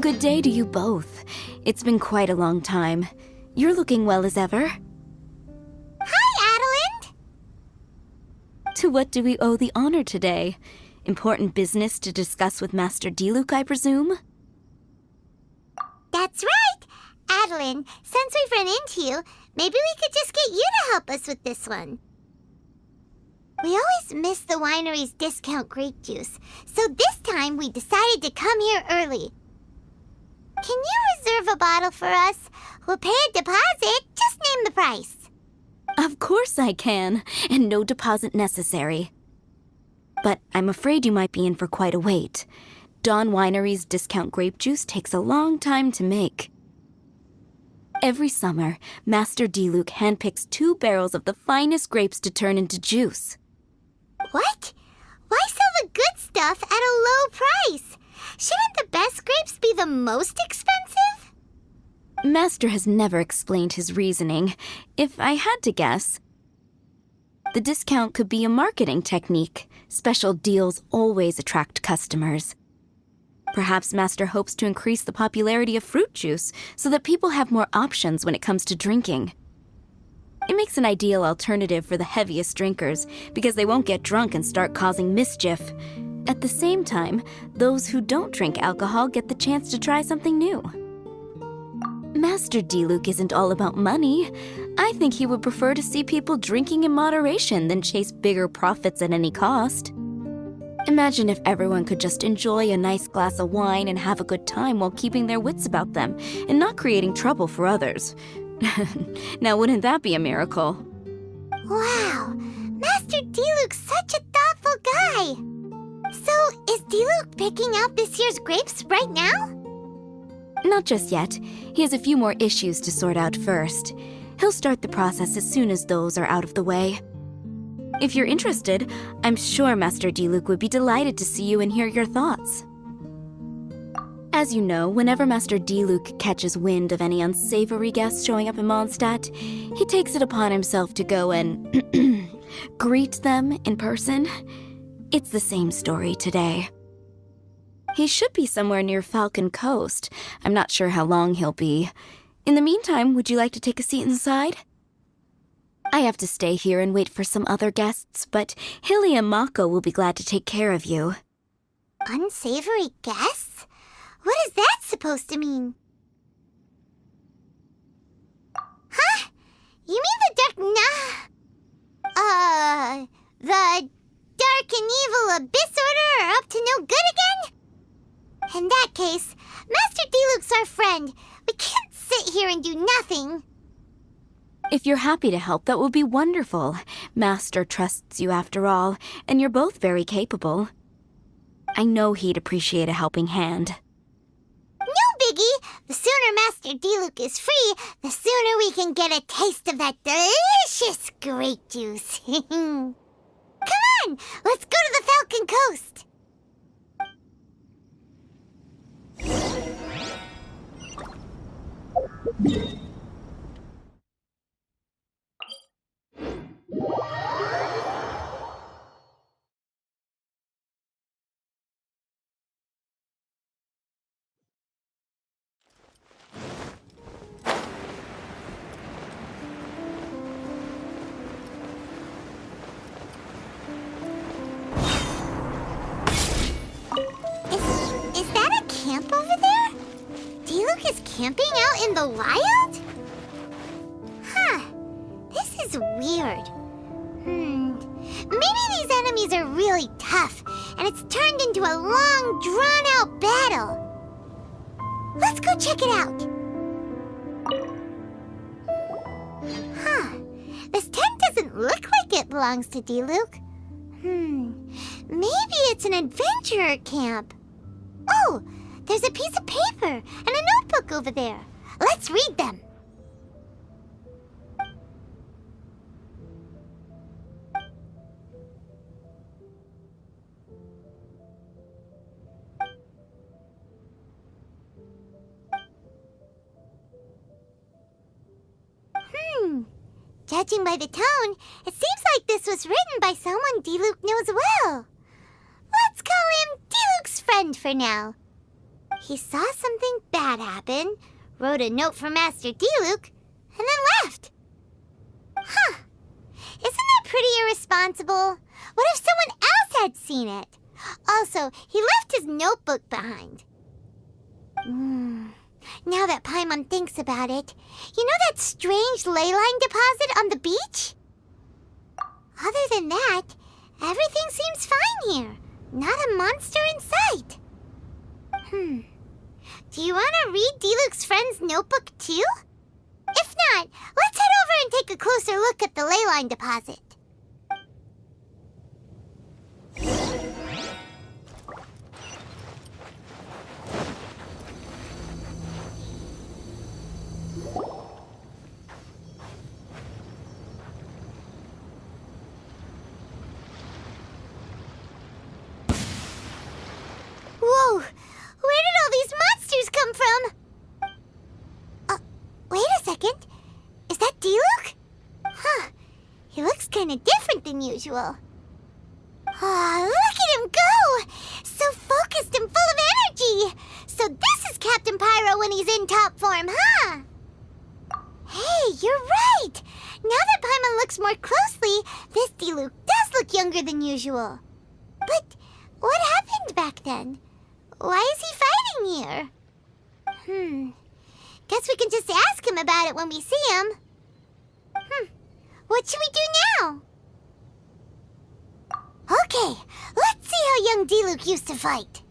Good day to you both. It's been quite a long time. You're looking well as ever. Hi, Adelind! To what do we owe the honor today? Important business to discuss with Master Diluc, I presume? That's right! Adelind, since we've run into you, maybe we could just get you to help us with this one. We always miss the winery's discount grape juice, so this time we decided to come here early. Can you reserve a bottle for us? We'll pay a deposit, just name the price. Of course I can, and no deposit necessary. But I'm afraid you might be in for quite a wait. Dawn Winery's discount grape juice takes a long time to make. Every summer, Master Diluc handpicks 2 barrels of the finest grapes to turn into juice. What? Why sell the good stuff at a low price? Shouldn't the best grapes be the most expensive? Master has never explained his reasoning. If I had to guess, the discount could be a marketing technique. Special deals always attract customers. Perhaps Master hopes to increase the popularity of fruit juice so that people have more options when it comes to drinking. It makes an ideal alternative for the heaviest drinkers because they won't get drunk and start causing mischief. At the same time, those who don't drink alcohol get the chance to try something new. Master Diluc isn't all about money. I think he would prefer to see people drinking in moderation than chase bigger profits at any cost. Imagine if everyone could just enjoy a nice glass of wine and have a good time while keeping their wits about them and not creating trouble for others. Now, wouldn't that be a miracle? Wow, Master Diluc's such a thoughtful guy. So, is Diluc picking out this year's grapes right now? Not just yet. He has a few more issues to sort out first. He'll start the process as soon as those are out of the way. If you're interested, I'm sure Master Diluc would be delighted to see you and hear your thoughts. As you know, whenever Master Diluc catches wind of any unsavory guests showing up in Mondstadt, he takes it upon himself to go and greet them in person. It's the same story today. He should be somewhere near Falcon Coast. I'm not sure how long he'll be. In the meantime, would you like to take a seat inside? I have to stay here and wait for some other guests, but Hilly and Mako will be glad to take care of you. Unsavory guests? What is that supposed to mean? Huh? You mean the the Dark and Evil Abyss Order are up to no good again? In that case, Master Diluc's our friend. We can't sit here and do nothing. If you're happy to help, that would be wonderful. Master trusts you after all, and you're both very capable. I know he'd appreciate a helping hand. No biggie! The sooner Master Diluc is free, the sooner we can get a taste of that delicious grape juice. Come on! Let's go to the Falcon Coast! Is that a camp over there? Diluc is camping out in the wild? Huh. This is weird. Maybe these enemies are really tough, and it's turned into a long, drawn-out battle. Let's go check it out. Huh. This tent doesn't look like it belongs to Diluc. Maybe it's an adventurer camp. Oh, there's a piece of paper and a notebook over there. Let's read them. Judging by the tone, it seems like this was written by someone Diluc knows well. Let's call him Diluc's friend for now. He saw something bad happen, wrote a note for Master Diluc, and then left. Huh. Isn't that pretty irresponsible? What if someone else had seen it? Also, he left his notebook behind. Now that Paimon thinks about it, you know that strange ley line deposit on the beach? Other than that, everything seems fine here. Not a monster in sight. Do you want to read Diluc's friend's notebook too? If not, let's head over and take a closer look at the ley line deposit. Whoa! Where did all these monsters come from? Wait a second. Is that Diluc? Huh. He looks kind of different than usual. Look at him go! So focused and full of energy! So this is Captain Pyro when he's in top form, huh? Hey, you're right! Now that Paimon looks more closely, this Diluc does look younger than usual. But what happened back then? Why is he fighting here? Guess we can just ask him about it when we see him. What should we do now? Okay, let's see how young Diluc used to fight.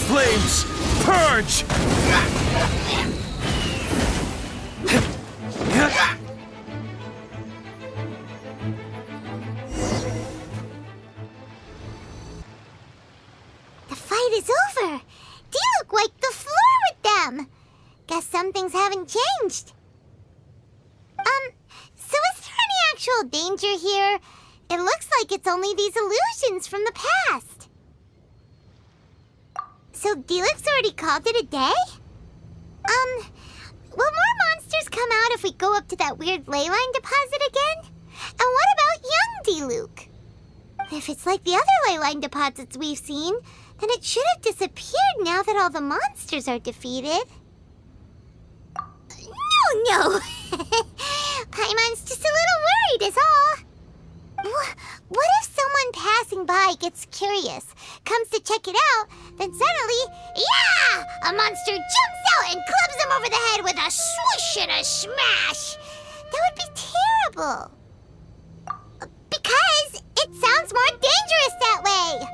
Flames, purge! The fight is over. Diluc wiped the floor with them. Guess some things haven't changed. So is there any actual danger here? It looks like it's only these illusions from the past. So Diluc's already called it a day? Will more monsters come out if we go up to that weird ley line deposit again? And what about young Diluc? If it's like the other ley line deposits we've seen, then it should have disappeared now that all the monsters are defeated. No! Paimon's just a little worried is all. What if someone passing by gets curious, comes to check it out, then suddenly, yeah! A monster jumps out and clubs him over the head with a swoosh and a smash! That would be terrible. Because it sounds more dangerous that way.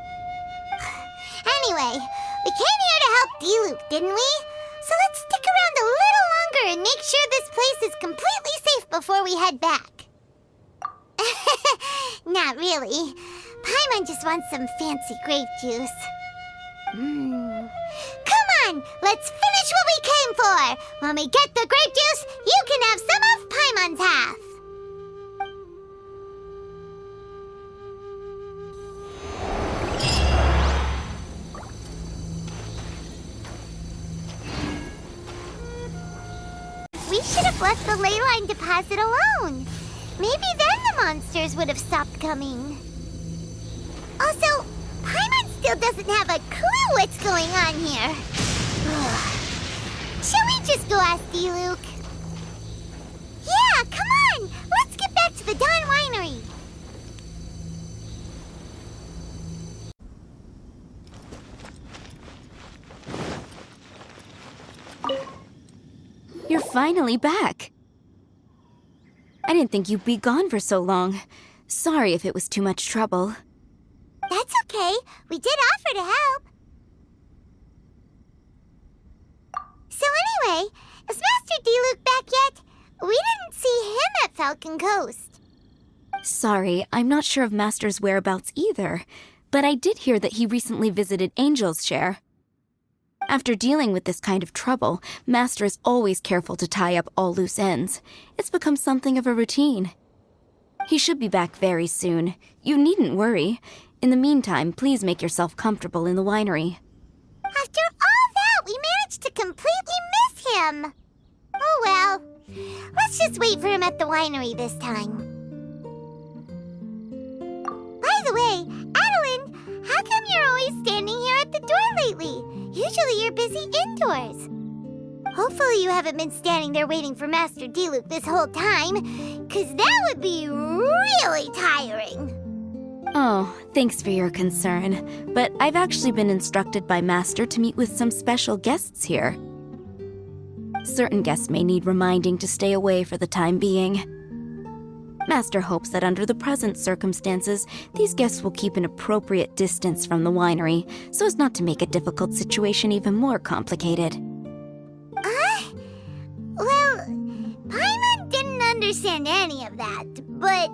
Anyway, we came here to help Diluc, didn't we? So let's stick around a little longer and make sure this place is completely safe before we head back. Not really. Paimon just wants some fancy grape juice. Come on, let's finish what we came for. When we get the grape juice, you can have some of Paimon's half. We should have left the ley line deposit alone. Maybe then the monsters would have stopped coming. Also, Paimon still doesn't have a clue what's going on here. Shall we just go ask Diluc? Yeah, come on! Let's get back to the Dawn Winery. You're finally back. I didn't think you'd be gone for so long. Sorry if it was too much trouble. That's okay. We did offer to help. So anyway, is Master Diluc back yet? We didn't see him at Falcon Coast. Sorry, I'm not sure of Master's whereabouts either, but I did hear that he recently visited Angel's Share. After dealing with this kind of trouble, Master is always careful to tie up all loose ends. It's become something of a routine. He should be back very soon. You needn't worry. In the meantime, please make yourself comfortable in the winery. After all that, we managed to completely miss him. Oh well. Let's just wait for him at the winery this time. By the way, Adeline, how come you're always standing here at the door lately? Usually you're busy indoors. Hopefully you haven't been standing there waiting for Master Diluc this whole time, 'cause that would be really tiring. Oh, thanks for your concern. But I've actually been instructed by Master to meet with some special guests here. Certain guests may need reminding to stay away for the time being. Master hopes that under the present circumstances, these guests will keep an appropriate distance from the winery, so as not to make a difficult situation even more complicated. Well, Paimon didn't understand any of that, but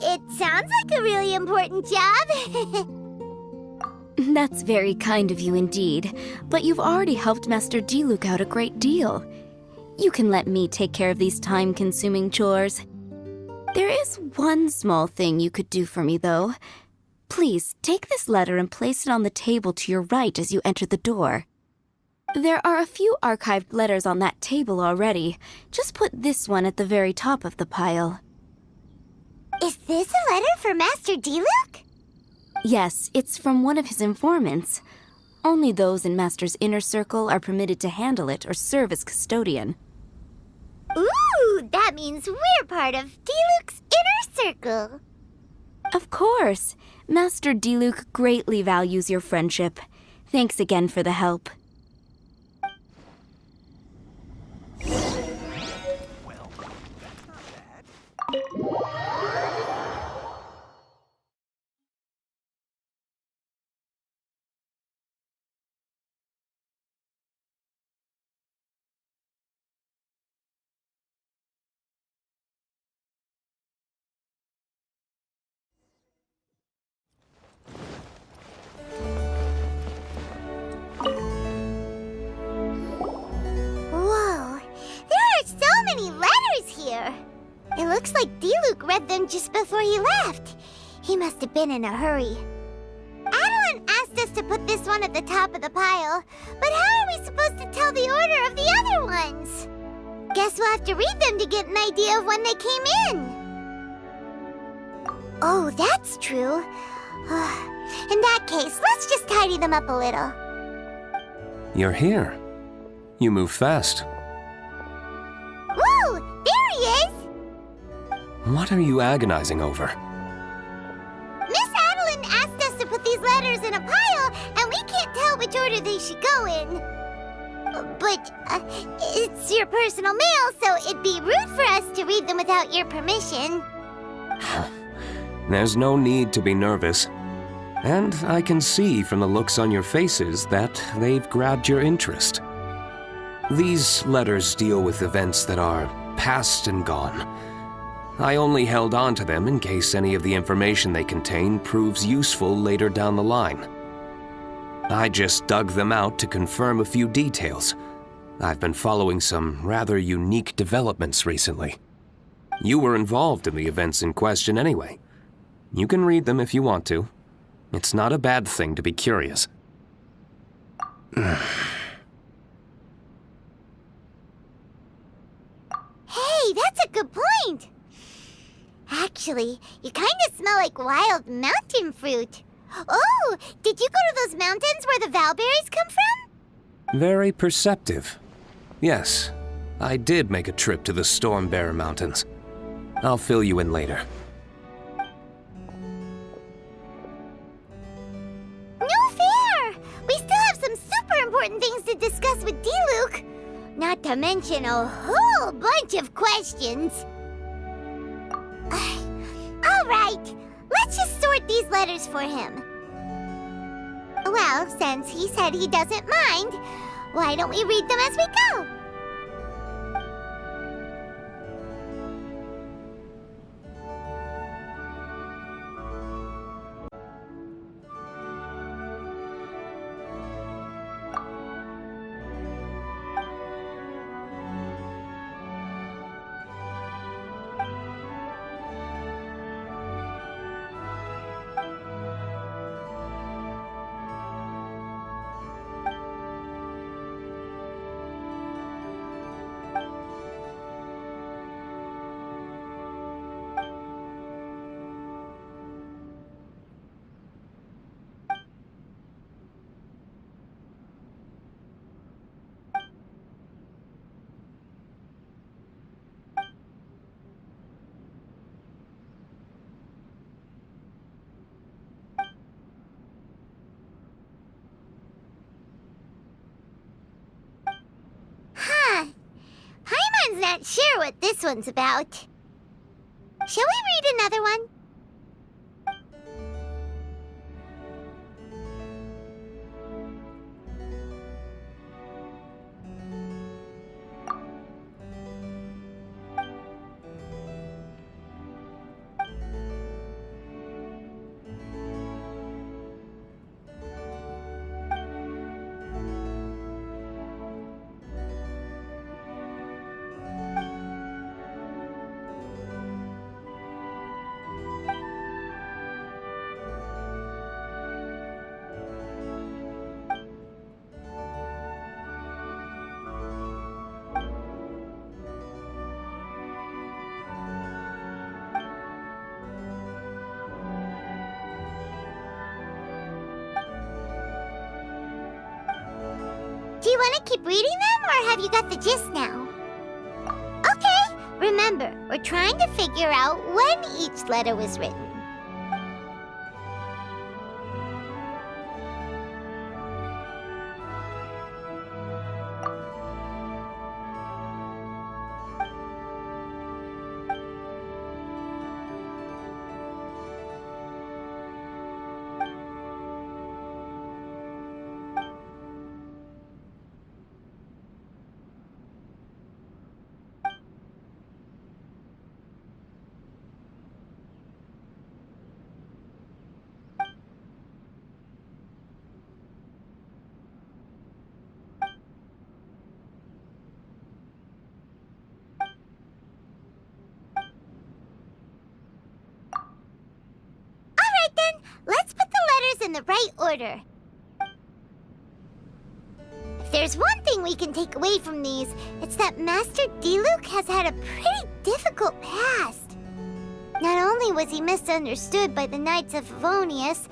it sounds like a really important job. That's very kind of you indeed, but you've already helped Master Diluc out a great deal. You can let me take care of these time-consuming chores. There is one small thing you could do for me, though. Please, take this letter and place it on the table to your right as you enter the door. There are a few archived letters on that table already. Just put this one at the very top of the pile. Is this a letter for Master Diluc? Yes, it's from one of his informants. Only those in Master's inner circle are permitted to handle it or serve as custodian. Ooh, that means we're part of Diluc's inner circle. Of course. Master Diluc greatly values your friendship. Thanks again for the help. Whoa, there are so many letters here. It looks like Diluc read them just before he left. He must have been in a hurry. Adeline asked us to put this one at the top of the pile, but how are we supposed to tell the order of the other ones? Guess we'll have to read them to get an idea of when they came in. Oh, that's true. In that case, let's just tidy them up a little. You're here. You move fast. Woo! There he is! What are you agonizing over? Miss Adeline asked us to put these letters in a pile, and we can't tell which order they should go in. But it's your personal mail, so it'd be rude for us to read them without your permission. There's no need to be nervous. And I can see from the looks on your faces that they've grabbed your interest. These letters deal with events that are past and gone. I only held on to them in case any of the information they contain proves useful later down the line. I just dug them out to confirm a few details. I've been following some rather unique developments recently. You were involved in the events in question anyway. You can read them if you want to. It's not a bad thing to be curious. Hey, that's a good point. Actually, you kind of smell like wild mountain fruit. Oh, did you go to those mountains where the valberries come from? Very perceptive. Yes, I did make a trip to the Stormbearer Mountains. I'll fill you in later. No fair! We still have some super important things to discuss with Diluc. Not to mention a whole bunch of questions. All right, let's just sort these letters for him. Well, since he said he doesn't mind, why don't we read them as we go? not sure what this one's about. Shall we read another one? Do you want to keep reading them, or have you got the gist now? Okay, remember, we're trying to figure out when each letter was written. Let's put the letters in the right order. If there's one thing we can take away from these, it's that Master Diluc has had a pretty difficult past. Not only was he misunderstood by the Knights of Favonius,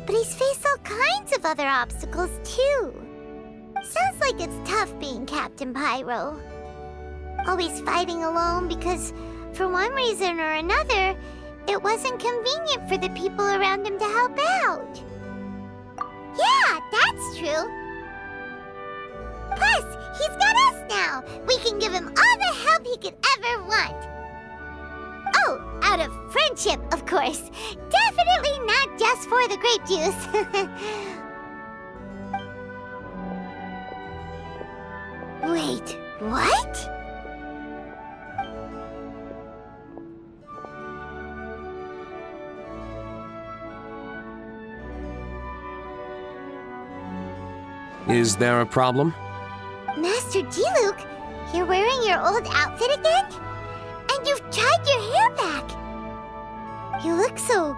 but he's faced all kinds of other obstacles too. Sounds like it's tough being Captain Pyro. Always fighting alone because, for one reason or another, it wasn't convenient for the people around him to help out. Yeah, that's true. Plus, he's got us now. We can give him all the help he could ever want. Oh, out of friendship, of course. Definitely not just for the grape juice. Wait, what? Is there a problem? Master Diluc, you're wearing your old outfit again? And you've tied your hair back. You look so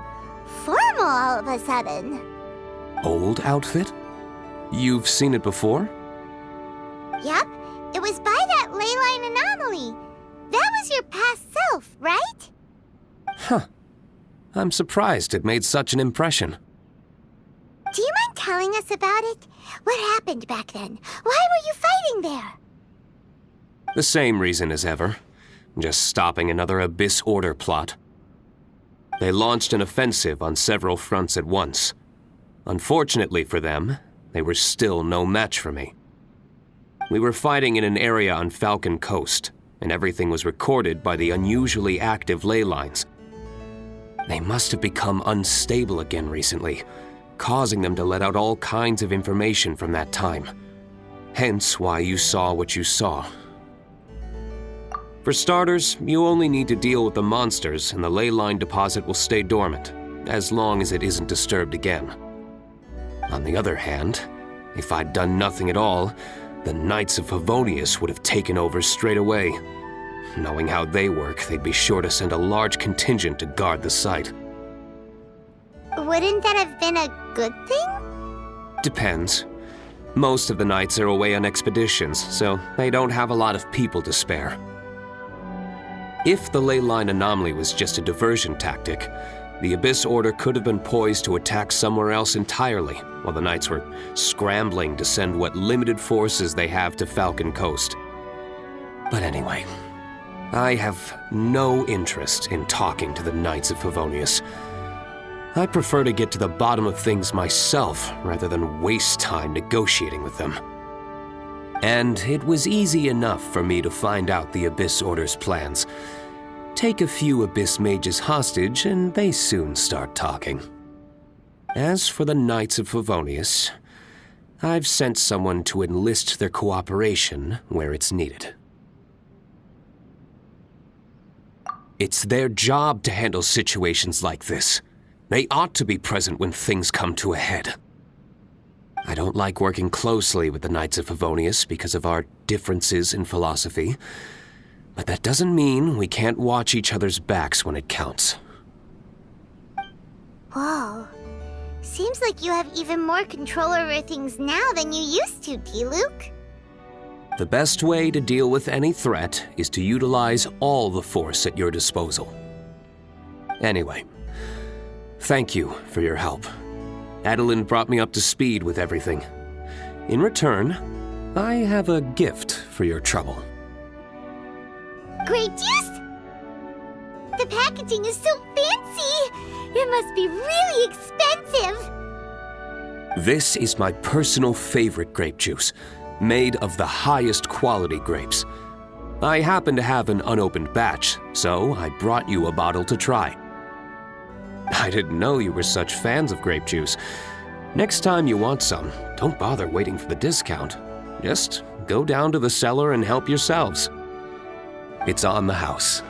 formal all of a sudden. Old outfit? You've seen it before? Yup, it was by that leyline anomaly. That was your past self, right? Huh. I'm surprised it made such an impression. Do you mind telling us about it? What happened back then? Why were you fighting there? The same reason as ever. Just stopping another Abyss Order plot. They launched an offensive on several fronts at once. Unfortunately for them, they were still no match for me. We were fighting in an area on Falcon Coast, and everything was recorded by the unusually active ley lines. They must have become unstable again recently, causing them to let out all kinds of information from that time. Hence why you saw what you saw. For starters, you only need to deal with the monsters and the ley line deposit will stay dormant, as long as it isn't disturbed again. On the other hand, if I'd done nothing at all, the Knights of Favonius would have taken over straight away. Knowing how they work, they'd be sure to send a large contingent to guard the site. Wouldn't that have been a good thing? Depends. Most of the knights are away on expeditions, so they don't have a lot of people to spare. If the ley line anomaly was just a diversion tactic, the Abyss Order could have been poised to attack somewhere else entirely, while the knights were scrambling to send what limited forces they have to Falcon Coast. But anyway, I have no interest in talking to the Knights of Favonius. I prefer to get to the bottom of things myself rather than waste time negotiating with them. And it was easy enough for me to find out the Abyss Order's plans. Take a few Abyss mages hostage, and they soon start talking. As for the Knights of Favonius, I've sent someone to enlist their cooperation where it's needed. It's their job to handle situations like this. They ought to be present when things come to a head. I don't like working closely with the Knights of Favonius because of our differences in philosophy, but that doesn't mean we can't watch each other's backs when it counts. Whoa. Seems like you have even more control over things now than you used to, D-Luke. The best way to deal with any threat is to utilize all the force at your disposal. Anyway, thank you for your help. Adeline brought me up to speed with everything. In return, I have a gift for your trouble. Grape juice? The packaging is so fancy! It must be really expensive! This is my personal favorite grape juice, made of the highest quality grapes. I happen to have an unopened batch, so I brought you a bottle to try. I didn't know you were such fans of grape juice. Next time you want some, don't bother waiting for the discount. Just go down to the cellar and help yourselves. It's on the house.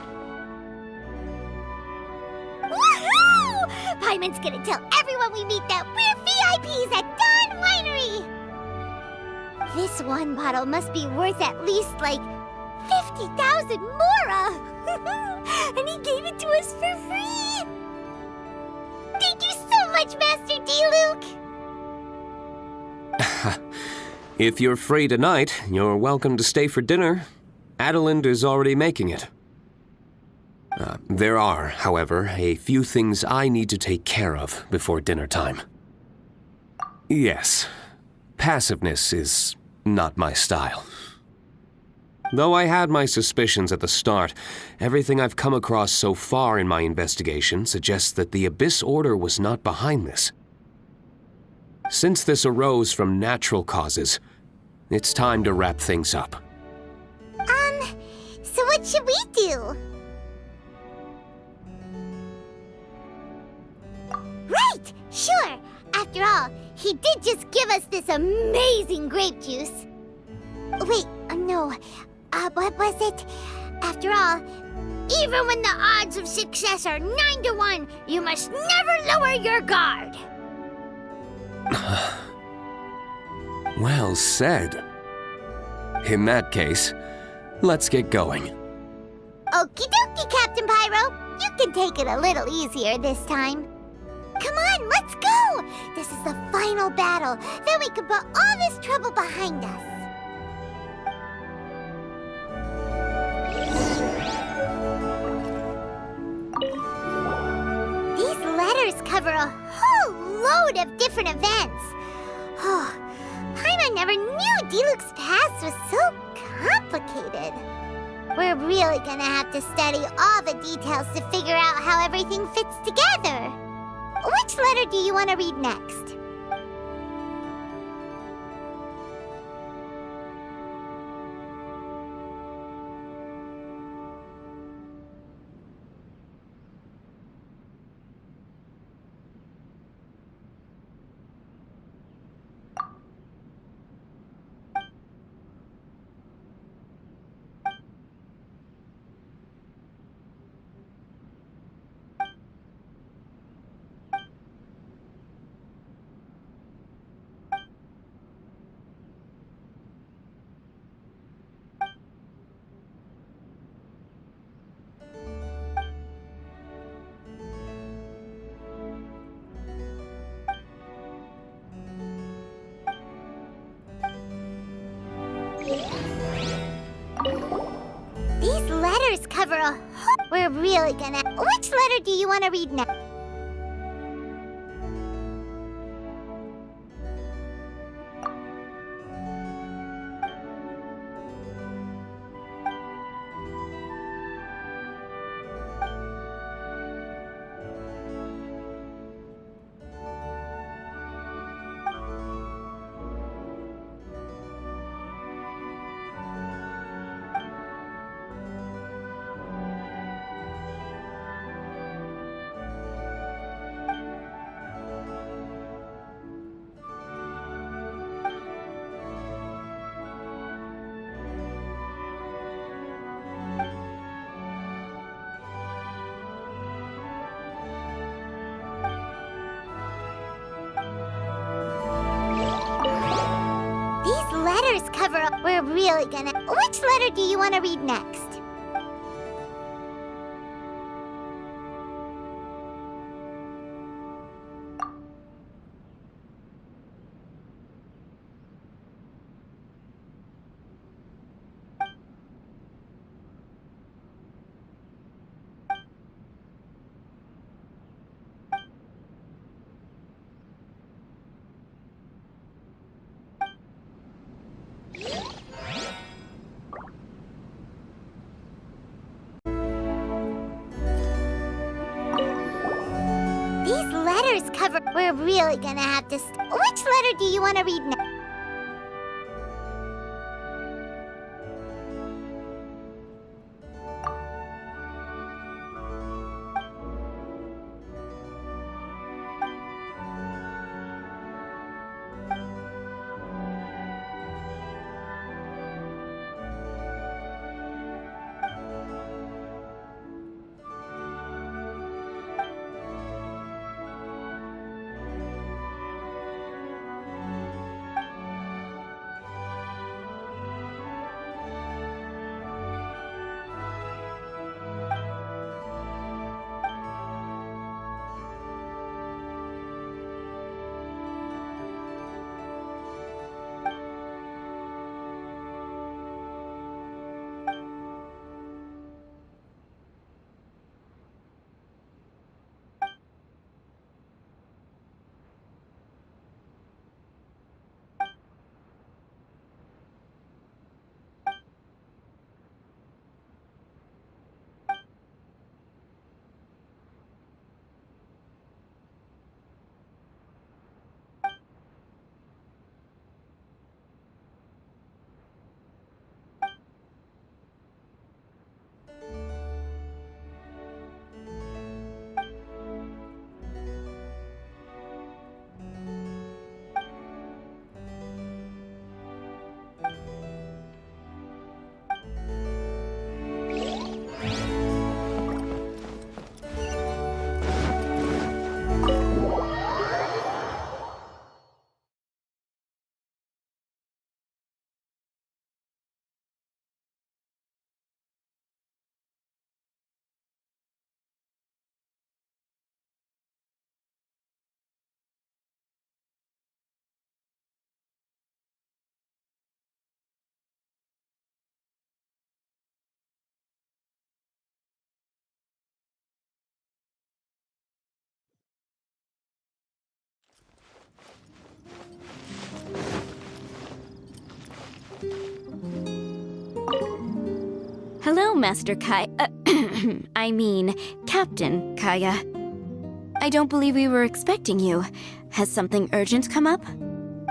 Woohoo! Paimon's gonna tell everyone we meet that we're VIPs at Dawn Winery! This one bottle must be worth at least, like, 50,000 mora! And he gave it to us for free! Thank you so much, Master D-Luke! If you're free tonight, you're welcome to stay for dinner. Adeline is already making it. There are, however, a few things I need to take care of before dinner time. Yes, passiveness is not my style. Though I had my suspicions at the start, everything I've come across so far in my investigation suggests that the Abyss Order was not behind this. Since this arose from natural causes, it's time to wrap things up. So what should we do? Right! Sure! After all, he did just give us this amazing grape juice. Wait, no. What was it? After all, even when the odds of success are 9-1, you must never lower your guard. Well said. In that case, let's get going. Okie dokie, Captain Pyro. You can take it a little easier this time. Come on, let's go! This is the final battle. Then we can put all this trouble behind us. These letters cover a whole load of different events. Oh, Paimon never knew D-Luke's past was so complicated. We're really gonna have to study all the details to figure out how everything fits together. Which letter do you want to read next? These letters cover a whole... We're really gonna... Which letter do you want to read next? cover. We're really gonna... Which letter do you want to read next? These letters cover... We're really gonna have to... Which letter do you want to read next? Hello, Master Kai... I mean, Captain Kaya. I don't believe we were expecting you. Has something urgent come up?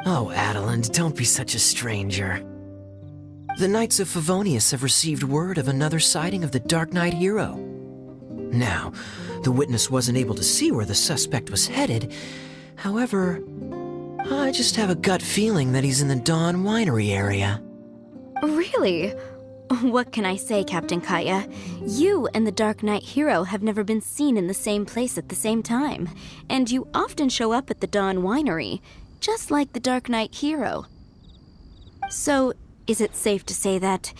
Oh, Adeland, don't be such a stranger. The Knights of Favonius have received word of another sighting of the Dark Knight hero. Now, the witness wasn't able to see where the suspect was headed. However, I just have a gut feeling that he's in the Dawn Winery area. Really? What can I say, Captain Kaya? You and the Dark Knight hero have never been seen in the same place at the same time, and you often show up at the Dawn Winery, just like the Dark Knight hero. So, is it safe to say that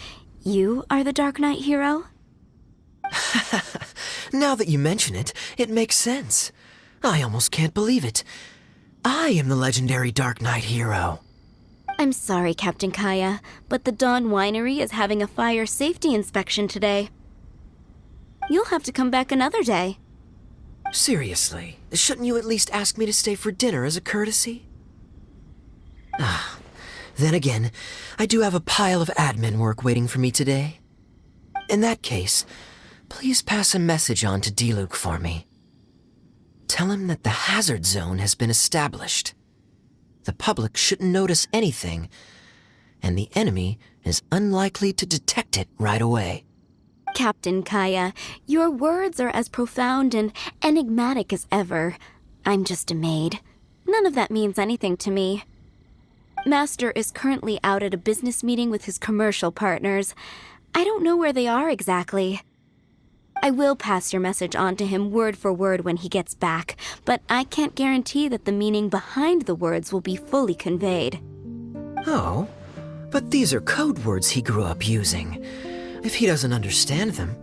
you are the Dark Knight hero? Now that you mention it, it makes sense. I almost can't believe it. I am the legendary Dark Knight hero. I'm sorry, Captain Kaya, but the Dawn Winery is having a fire safety inspection today. You'll have to come back another day. Seriously, shouldn't you at least ask me to stay for dinner as a courtesy? Then again, I do have a pile of admin work waiting for me today. In that case, please pass a message on to D-Luke for me. Tell him that the hazard zone has been established. The public shouldn't notice anything, and the enemy is unlikely to detect it right away. Captain Kaya, your words are as profound and enigmatic as ever. I'm just a maid. None of that means anything to me. Master is currently out at a business meeting with his commercial partners. I don't know where they are exactly. I will pass your message on to him word for word when he gets back, but I can't guarantee that the meaning behind the words will be fully conveyed. Oh, But these are code words he grew up using. If he doesn't understand them,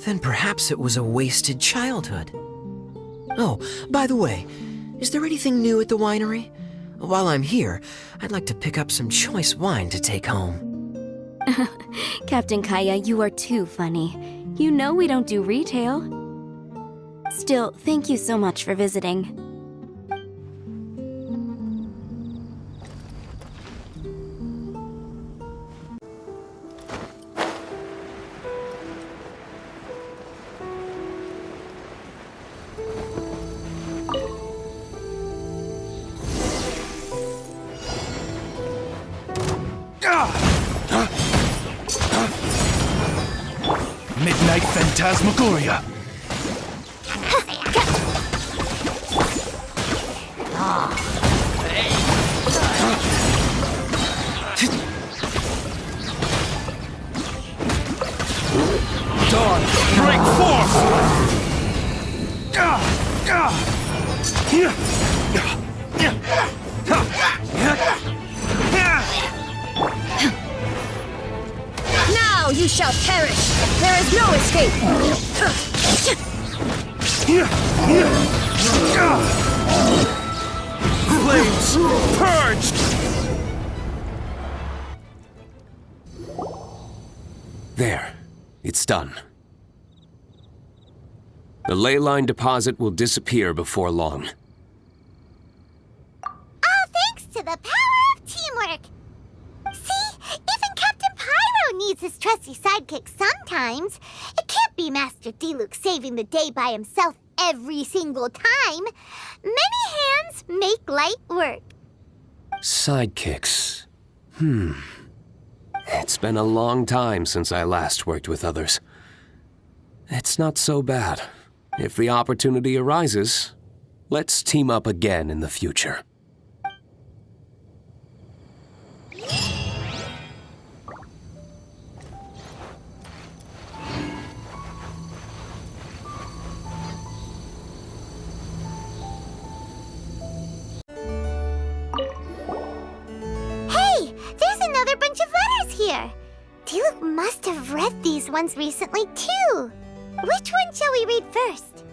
then perhaps it was a wasted childhood. Oh, by the way, is there anything new at the winery? While I'm here, I'd like to pick up some choice wine to take home. Captain Kaya, you are too funny. You know we don't do retail. Still, thank you so much for visiting. Midnight Phantasmagoria. Dawn, break forth! Now you shall perish! There is no escape! Flames purged! There. It's done. The ley line deposit will disappear before long. All thanks to the power of teamwork. See, even Captain Pyro needs his trusty sidekick sometimes. It can't be Master Diluc saving the day by himself every single time. Many hands make light work. Sidekicks. It's been a long time since I last worked with others. It's not so bad. If the opportunity arises, let's team up again in the future. Hey, there's another bunch of letters here. Diluc must have read these ones recently, too. Which one shall we read first?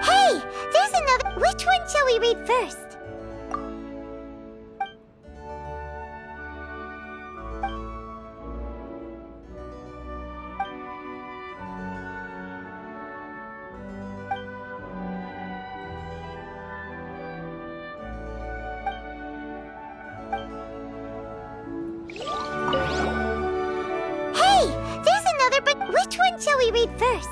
Hey, there's another. Which one shall we read first? Hey, there's another, but which one shall we read first?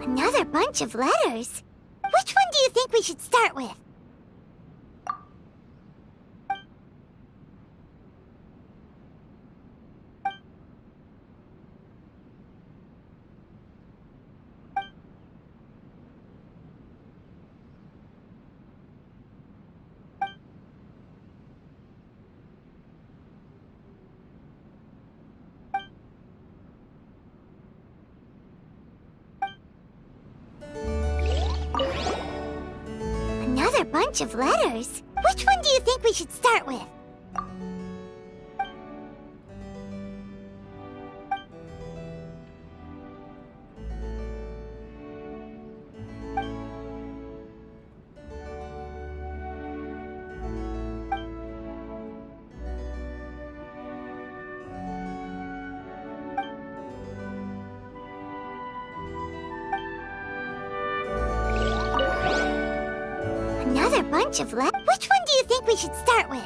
Another bunch of letters. Which one do you think we should start with? Another bunch of letters. Which one do you think we should start with? Another bunch of letters. Which one do you think we should start with?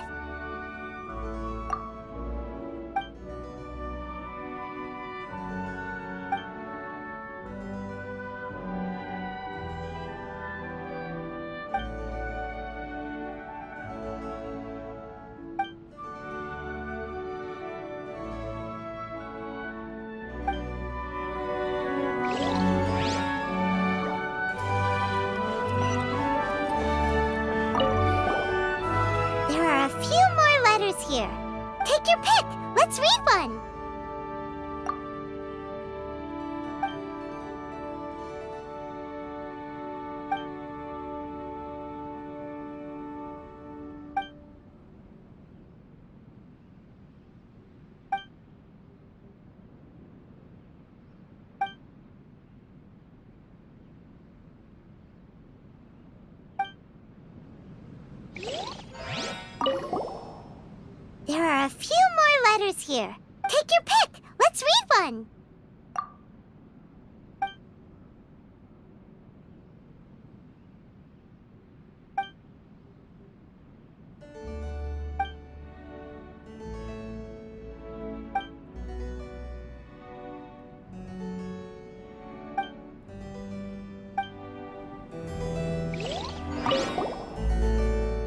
letters here. Take your pick. Let's read one.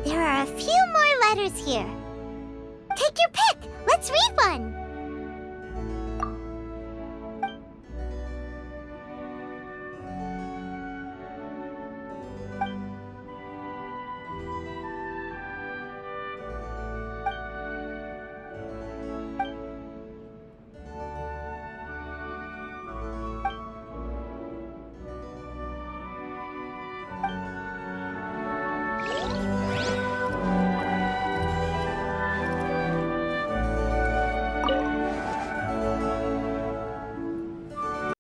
There are a few more letters here. Take your pick. Let's read one.